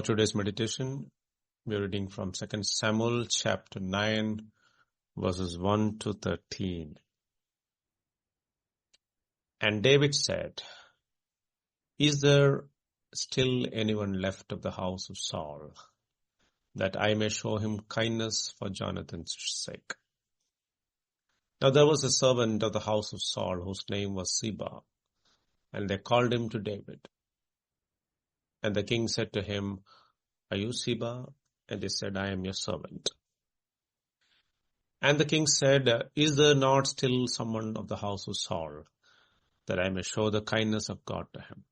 For today's meditation, we are reading from 2 Samuel chapter 9, verses 1 to 13. And David said, "Is there still anyone left of the house of Saul, that I may show him kindness for Jonathan's sake?" Now there was a servant of the house of Saul whose name was Ziba, and they called him to David. And the king said to him, "Are you Ziba?" And he said, "I am your servant." And the king said, "Is there not still someone of the house of Saul, that I may show the kindness of God to him?"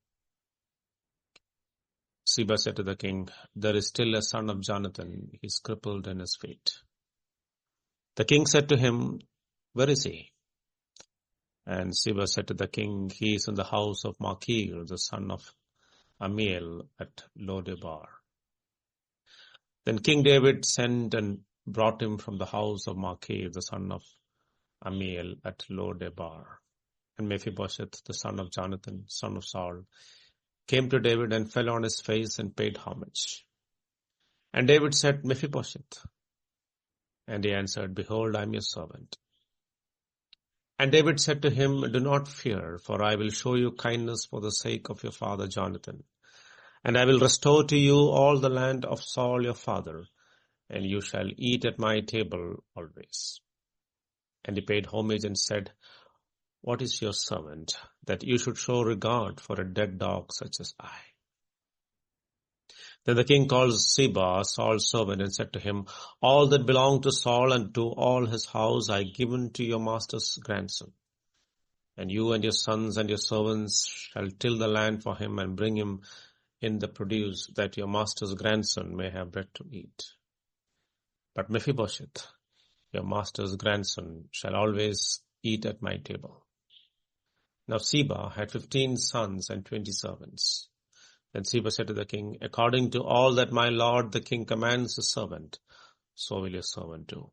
Ziba said to the king, "There is still a son of Jonathan. He is crippled in his feet." The king said to him, "Where is he?" And Ziba said to the king, "He is in the house of Machir, the son of Amiel, at Lodebar." Then King David sent and brought him from the house of Machir, the son of Amiel, at Lodebar. And Mephibosheth, the son of Jonathan, son of Saul, came to David and fell on his face and paid homage. And David said, "Mephibosheth." And he answered, "Behold, I am your servant." And David said to him, "Do not fear, for I will show you kindness for the sake of your father Jonathan. And I will restore to you all the land of Saul your father, and you shall eat at my table always." And he paid homage and said, "What is your servant, that you should show regard for a dead dog such as I?" Then the king called Ziba, Saul's servant, and said to him, "All that belonged to Saul and to all his house I given to your master's grandson. And you and your sons and your servants shall till the land for him and bring him in the produce, that your master's grandson may have bread to eat. But Mephibosheth, your master's grandson, shall always eat at my table." Now Ziba had 15 sons and 20 servants. Then Ziba said to the king, "According to all that my lord the king commands his servant, so will your servant do."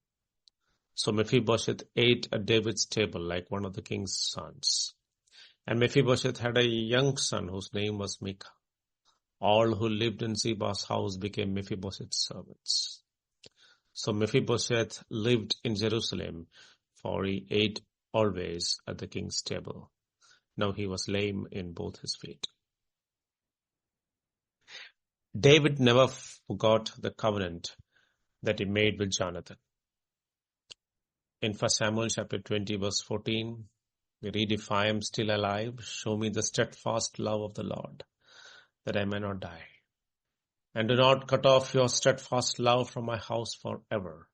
So Mephibosheth ate at David's table like one of the king's sons. And Mephibosheth had a young son whose name was Micah. All who lived in Ziba's house became Mephibosheth's servants. So Mephibosheth lived in Jerusalem, for he ate always at the king's table. Now he was lame in both his feet. David never forgot the covenant that he made with Jonathan. In 1 Samuel chapter 20, verse 14, we read, "If I am still alive, show me the steadfast love of the Lord, that I may not die. And do not cut off your steadfast love from my house forever."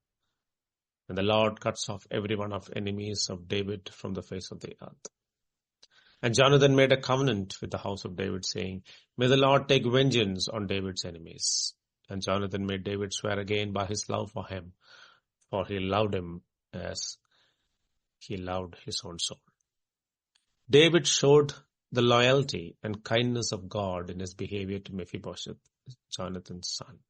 And the Lord cuts off every one of enemies of David from the face of the earth. And Jonathan made a covenant with the house of David, saying, "May the Lord take vengeance on David's enemies." And Jonathan made David swear again by his love for him, for he loved him as he loved his own soul. David showed the loyalty and kindness of God in his behavior to Mephibosheth, Jonathan's son.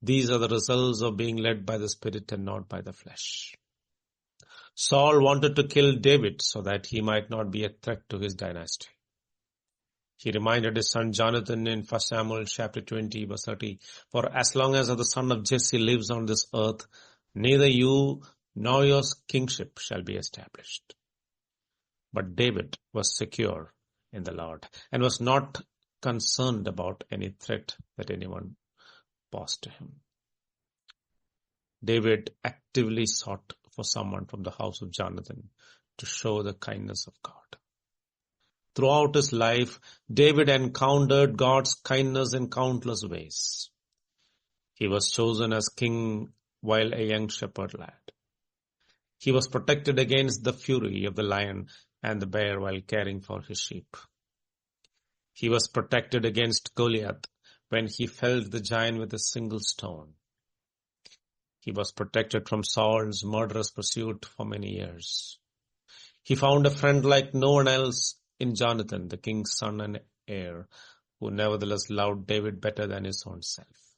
These are the results of being led by the Spirit and not by the flesh. Saul wanted to kill David so that he might not be a threat to his dynasty. He reminded his son Jonathan in 1 Samuel chapter 20, verse 30, "For as long as the son of Jesse lives on this earth, neither you nor your kingship shall be established." But David was secure in the Lord and was not concerned about any threat that anyone posed to him. David actively sought for someone from the house of Jonathan to show the kindness of God. Throughout his life, David encountered God's kindness in countless ways. He was chosen as king while a young shepherd lad. He was protected against the fury of the lion and the bear while caring for his sheep. He was protected against Goliath when he felled the giant with a single stone. He was protected from Saul's murderous pursuit for many years. He found a friend like no one else in Jonathan, the king's son and heir, who nevertheless loved David better than his own self.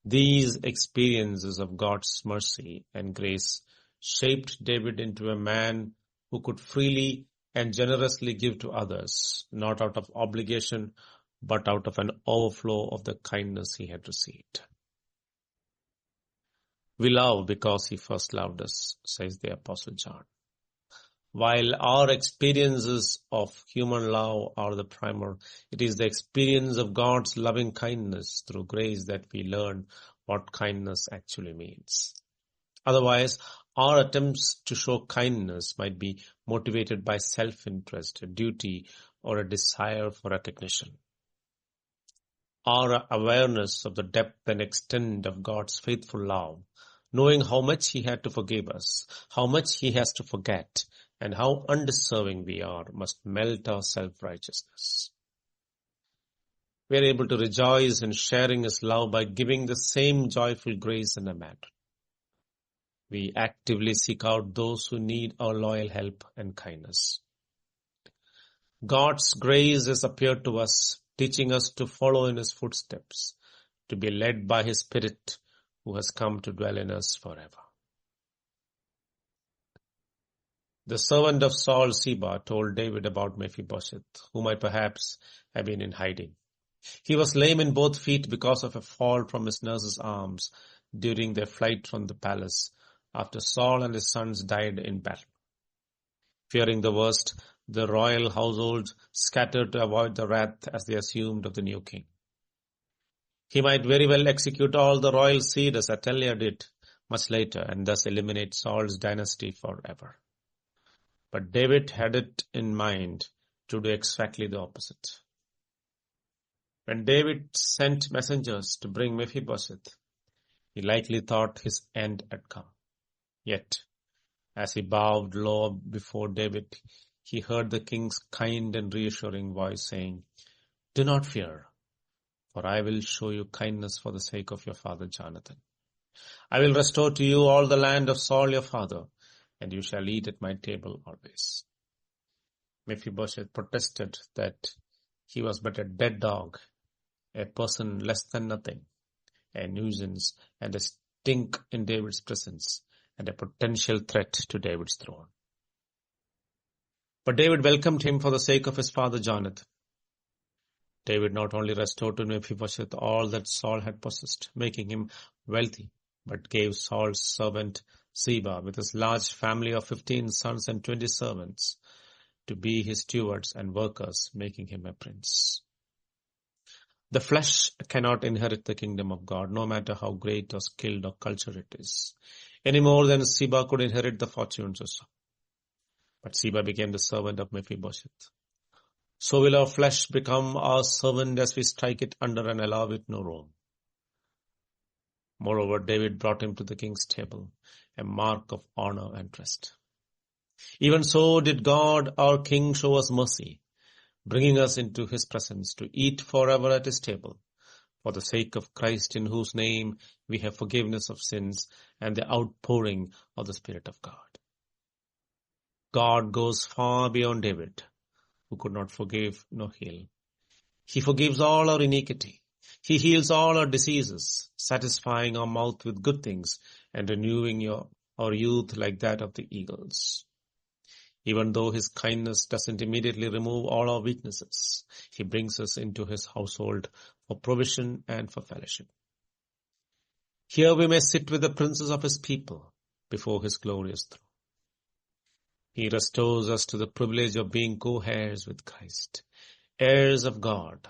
These experiences of God's mercy and grace shaped David into a man who could freely and generously give to others, not out of obligation, but out of an overflow of the kindness he had received. We love because he first loved us, says the Apostle John. While our experiences of human love are the primer, it is the experience of God's loving kindness through grace that we learn what kindness actually means. Otherwise, our attempts to show kindness might be motivated by self-interest, a duty, or a desire for recognition. Our awareness of the depth and extent of God's faithful love, knowing how much He had to forgive us, how much He has to forget, and how undeserving we are, must melt our self-righteousness. We are able to rejoice in sharing His love by giving the same joyful grace and abandon. We actively seek out those who need our loyal help and kindness. God's grace has appeared to us, teaching us to follow in His footsteps, to be led by His Spirit who has come to dwell in us forever. The servant of Saul, Ziba, told David about Mephibosheth, who might perhaps have been in hiding. He was lame in both feet because of a fall from his nurse's arms during their flight from the palace after Saul and his sons died in battle. Fearing the worst, the royal household scattered to avoid the wrath as they assumed of the new king. He might very well execute all the royal seed as Athaliah did much later and thus eliminate Saul's dynasty forever. But David had it in mind to do exactly the opposite. When David sent messengers to bring Mephibosheth, he likely thought his end had come. Yet, as he bowed low before David, he heard the king's kind and reassuring voice saying, "Do not fear, for I will show you kindness for the sake of your father Jonathan. I will restore to you all the land of Saul your father, and you shall eat at my table always." Mephibosheth protested that he was but a dead dog, a person less than nothing, a nuisance and a stink in David's presence, and a potential threat to David's throne. But David welcomed him for the sake of his father Jonathan. David not only restored to Mephibosheth all that Saul had possessed, making him wealthy, but gave Saul's servant Ziba, with his large family of 15 sons and 20 servants, to be his stewards and workers, making him a prince. The flesh cannot inherit the kingdom of God, no matter how great or skilled or cultured it is, any more than Ziba could inherit the fortunes of Saul. But Ziba became the servant of Mephibosheth. So will our flesh become our servant as we strike it under and allow it no room. Moreover, David brought him to the king's table, a mark of honor and trust. Even so did God, our King, show us mercy, bringing us into His presence to eat forever at His table, for the sake of Christ, in whose name we have forgiveness of sins and the outpouring of the Spirit of God. God goes far beyond David, who could not forgive nor heal. He forgives all our iniquity. He heals all our diseases, satisfying our mouth with good things and renewing our youth like that of the eagles. Even though His kindness doesn't immediately remove all our weaknesses, He brings us into His household for provision and for fellowship. Here we may sit with the princes of His people before His glorious throne. He restores us to the privilege of being co-heirs with Christ, heirs of God,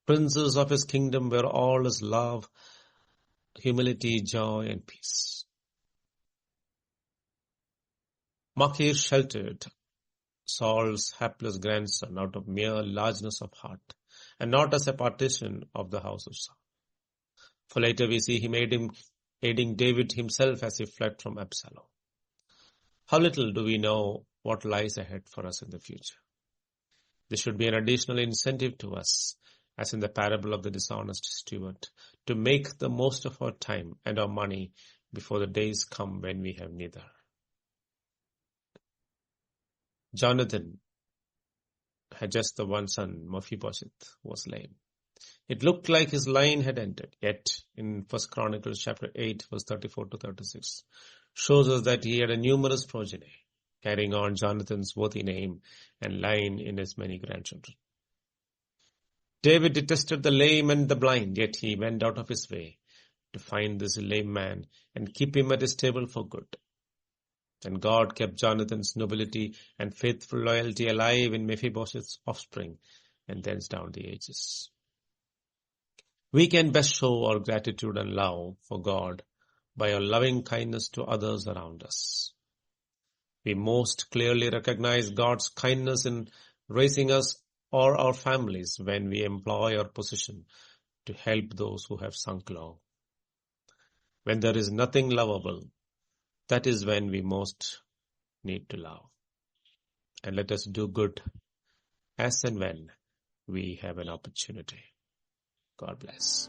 princes of His kingdom where all is love, humility, joy, and peace. Machir sheltered Saul's hapless grandson out of mere largeness of heart, and not as a partisan of the house of Saul. For later we see him aiding David himself as he fled from Absalom. How little do we know what lies ahead for us in the future. This should be an additional incentive to us, as in the parable of the dishonest steward, to make the most of our time and our money before the days come when we have neither. Jonathan had just the one son, Mephibosheth, who was lame. It looked like his line had ended, yet in 1 Chronicles chapter 8, verse 34 to 36, shows us that he had a numerous progeny, carrying on Jonathan's worthy name and line in his many grandchildren. David detested the lame and the blind, yet he went out of his way to find this lame man and keep him at his table for good. And God kept Jonathan's nobility and faithful loyalty alive in Mephibosheth's offspring and thence down the ages. We can best show our gratitude and love for God by our loving kindness to others around us. We most clearly recognize God's kindness in raising us or our families when we employ our position to help those who have sunk low. When there is nothing lovable, that is when we most need to love. And let us do good as and when we have an opportunity. God bless.